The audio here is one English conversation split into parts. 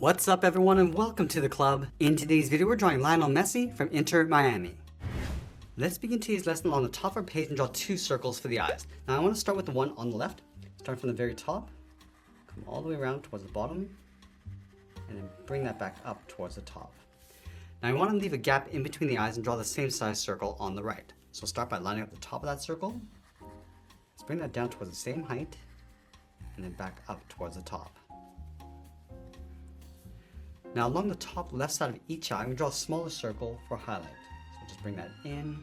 What's up everyone and welcome to the club. In today's video we're drawing Lionel Messi from Inter Miami. Let's begin today's lesson along the top of our page and draw two circles for the eyes. Now I want to start with the one on the left. Start from the very top, come all the way around towards the bottom, and then bring that back up towards the top. Now I want to leave a gap in between the eyes and draw the same size circle on the right. So start by lining up the top of that circle. Let's bring that down towards the same height, and then back up towards the top. Now along the top left side of each eye, I'm going to draw a smaller circle for highlight. So just bring that in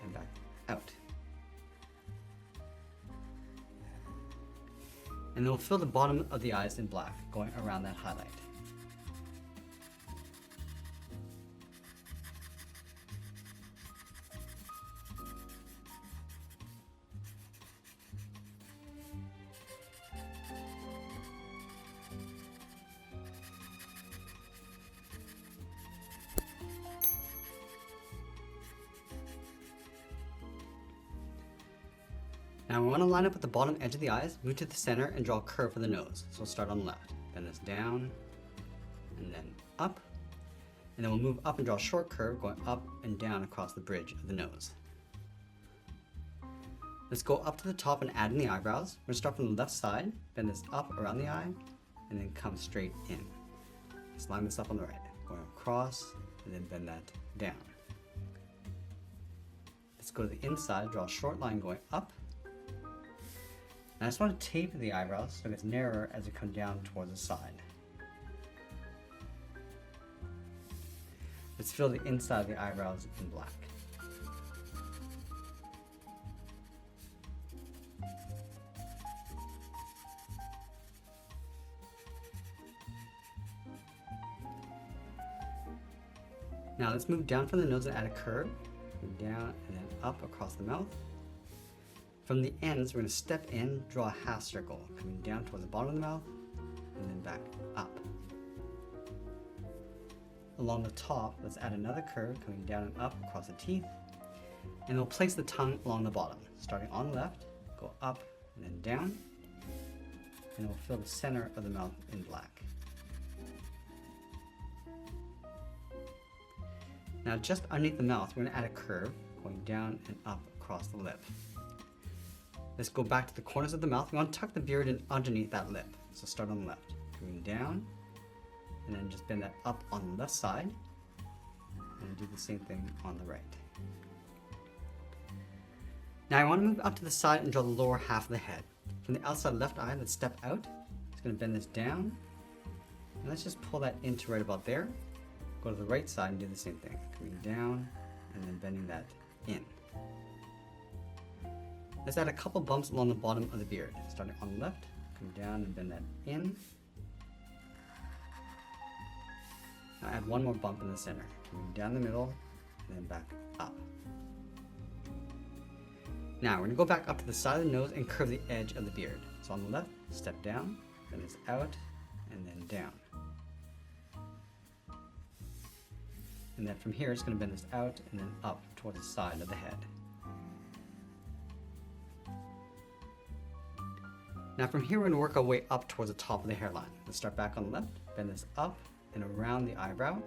and back out. And then we'll fill the bottom of the eyes in black, going around that highlight. Now we want to line up with the bottom edge of the eyes, move to the center, and draw a curve for the nose. So we'll start on the left. Bend this down, and then up. And then we'll move up and draw a short curve going up and down across the bridge of the nose. Let's go up to the top and add in the eyebrows. We're going to start from the left side, bend this up around the eye, and then come straight in. Let's line this up on the right, going across, and then bend that down. Let's go to the inside, draw a short line going up. I just want to taper the eyebrows so it gets narrower as it comes down towards the side. Let's fill the inside of the eyebrows in black. Now let's move down from the nose and add a curve. Down and then up across the mouth. From the ends, we're going to step in, draw a half circle, coming down towards the bottom of the mouth, and then back up. Along the top, let's add another curve, coming down and up across the teeth, and we'll place the tongue along the bottom. Starting on the left, go up and then down, and we'll fill the center of the mouth in black. Now just underneath the mouth, we're going to add a curve, going down and up across the lip. Let's go back to the corners of the mouth. We want to tuck the beard in underneath that lip. So start on the left, coming down, and then just bend that up on the left side, and do the same thing on the right. Now I want to move up to the side and draw the lower half of the head. From the outside left eye, let's step out. Just going to bend this down, and let's just pull that into right about there. Go to the right side and do the same thing, coming down, and then bending that in. Let's add a couple bumps along the bottom of the beard. Starting on the left, come down and bend that in. Now add one more bump in the center, coming down the middle and then back up. Now we're going to go back up to the side of the nose and curve the edge of the beard. So on the left, step down, bend this out, and then down. And then from here, it's going to bend this out and then up towards the side of the head. Now from here, we're going to work our way up towards the top of the hairline. Let's start back on the left, bend this up and around the eyebrow.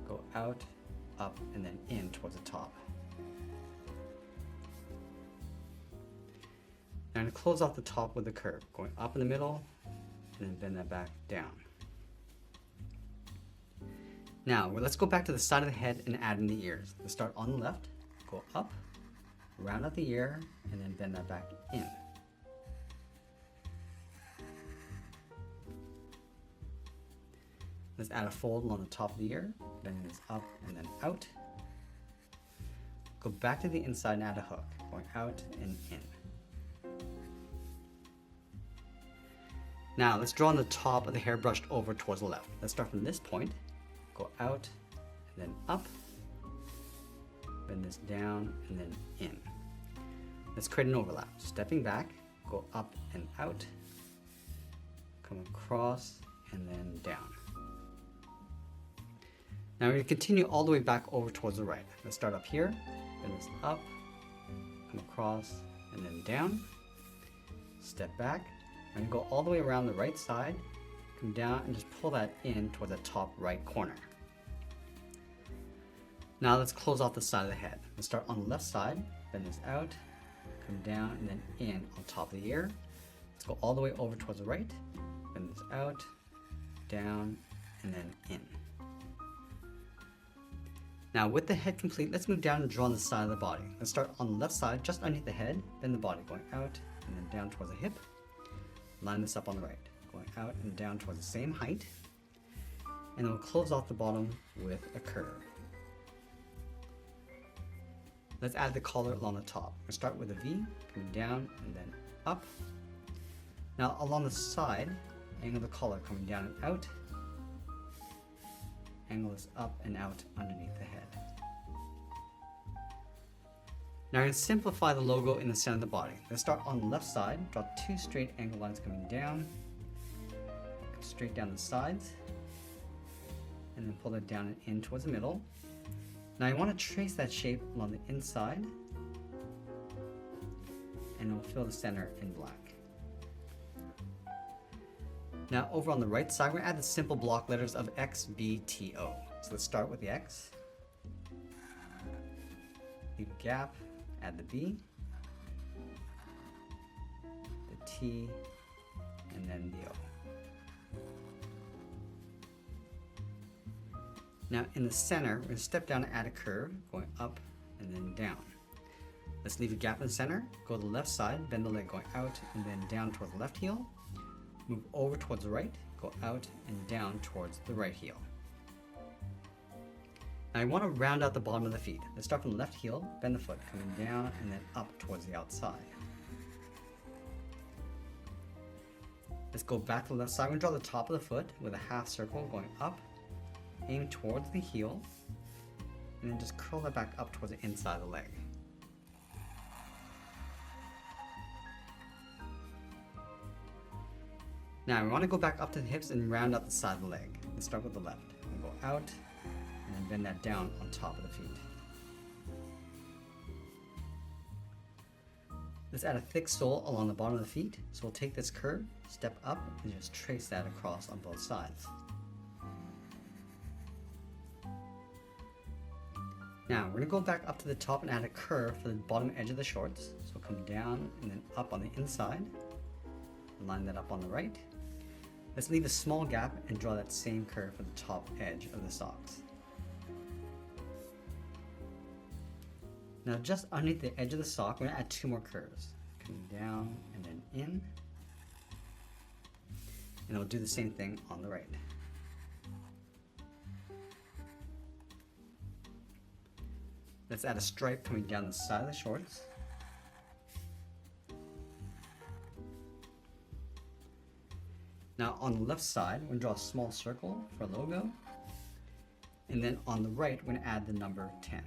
Go out, up, and then in towards the top. Now I'm going to close off the top with a curve, going up in the middle, and then bend that back down. Now, let's go back to the side of the head and add in the ears. Let's start on the left, go up, round out the ear, and then bend that back in. Let's add a fold along the top of the ear, bending this up and then out. Go back to the inside and add a hook, going out and in. Now let's draw on the top of the hair brushed over towards the left. Let's start from this point, go out and then up, bend this down and then in. Let's create an overlap. Stepping back, go up and out, come across and then down. Now we're going to continue all the way back over towards the right. Let's start up here, bend this up, come across and then down, step back, I'm going to go all the way around the right side, come down and just pull that in towards the top right corner. Now let's close off the side of the head. Let's start on the left side, bend this out, come down and then in on top of the ear. Let's go all the way over towards the right, bend this out, down, and then in. Now with the head complete, let's move down and draw on the side of the body. Let's start on the left side, just underneath the head, bend the body going out and then down towards the hip. Line this up on the right, going out and down towards the same height. And then we'll close off the bottom with a curve. Let's add the collar along the top. We'll start with a V, coming down and then up. Now along the side, angle the collar coming down and out. Angle this up and out underneath the head. Now I'm going to simplify the logo in the center of the body. Let's start on the left side, draw 2 straight angle lines coming down, come straight down the sides, and then pull it down and in towards the middle. Now I want to trace that shape along the inside, and we'll fill the center in black. Now over on the right side, we're going to add the simple block letters of X, B, T, O. So let's start with the X, leave a gap, add the B, the T, and then the O. Now in the center, we're going to step down and add a curve, going up and then down. Let's leave a gap in the center, go to the left side, bend the leg going out and then down towards the left heel. Move over towards the right, go out and down towards the right heel. Now I want to round out the bottom of the feet. Let's start from the left heel, bend the foot, coming down and then up towards the outside. Let's go back to the left side. We're going to draw the top of the foot with a half circle going up, aim towards the heel, and then just curl that back up towards the inside of the leg. Now we want to go back up to the hips and round out the side of the leg. Let's start with the left. We'll go out and then bend that down on top of the feet. Let's add a thick sole along the bottom of the feet. So we'll take this curve, step up, and just trace that across on both sides. Now we're going to go back up to the top and add a curve for the bottom edge of the shorts. So come down and then up on the inside. Line that up on the right. Let's leave a small gap and draw that same curve for the top edge of the socks. Now just underneath the edge of the sock, we're going to add 2 more curves. Coming down and then in. And we'll do the same thing on the right. Let's add a stripe coming down the side of the shorts. Now on the left side, we're going to draw a small circle for a logo. And then on the right, we're going to add the number 10.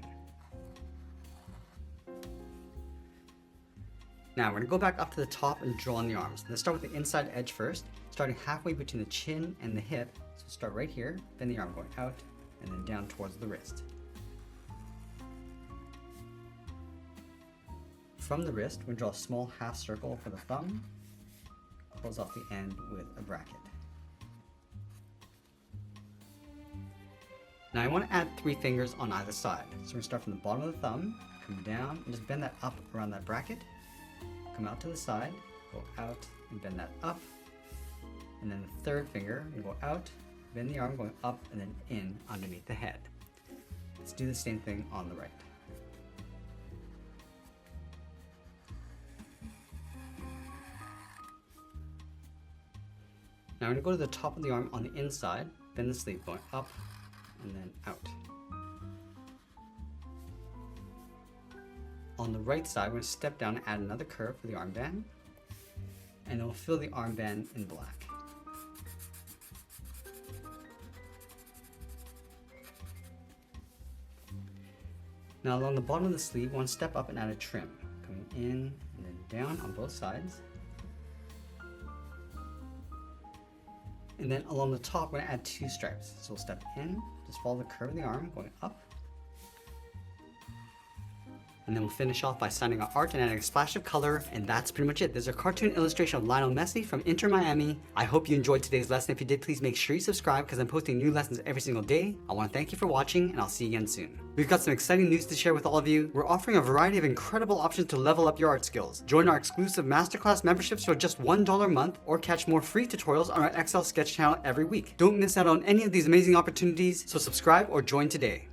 Now we're going to go back up to the top and draw on the arms. Let's start with the inside edge first, starting halfway between the chin and the hip. So start right here, bend the arm going out, and then down towards the wrist. From the wrist, we're going to draw a small half circle for the thumb, close off the end with a bracket. Now I want to add 3 fingers on either side. So we're going to start from the bottom of the thumb, come down, and just bend that up around that bracket, come out to the side, go out and bend that up, and then the 3rd finger, and go out, bend the arm going up and then in underneath the head. Let's do the same thing on the right. Now we're going to go to the top of the arm on the inside, bend the sleeve going up and then out. On the right side, we're going to step down and add another curve for the armband, and then we'll fill the armband in black. Now along the bottom of the sleeve, we want to step up and add a trim, coming in and then down on both sides. And then along the top, we're going to add 2 stripes. So we'll step in, just follow the curve of the arm, going up. And then we'll finish off by signing our art and adding a splash of color, and that's pretty much it. There's a cartoon illustration of Lionel Messi from Inter Miami. I hope you enjoyed today's lesson. If you did, please make sure you subscribe because I'm posting new lessons every single day. I want to thank you for watching, and I'll see you again soon. We've got some exciting news to share with all of you. We're offering a variety of incredible options to level up your art skills. Join our exclusive masterclass memberships for just $1 a month, or catch more free tutorials on our Excel sketch channel every week. Don't miss out on any of these amazing opportunities, so subscribe or join today.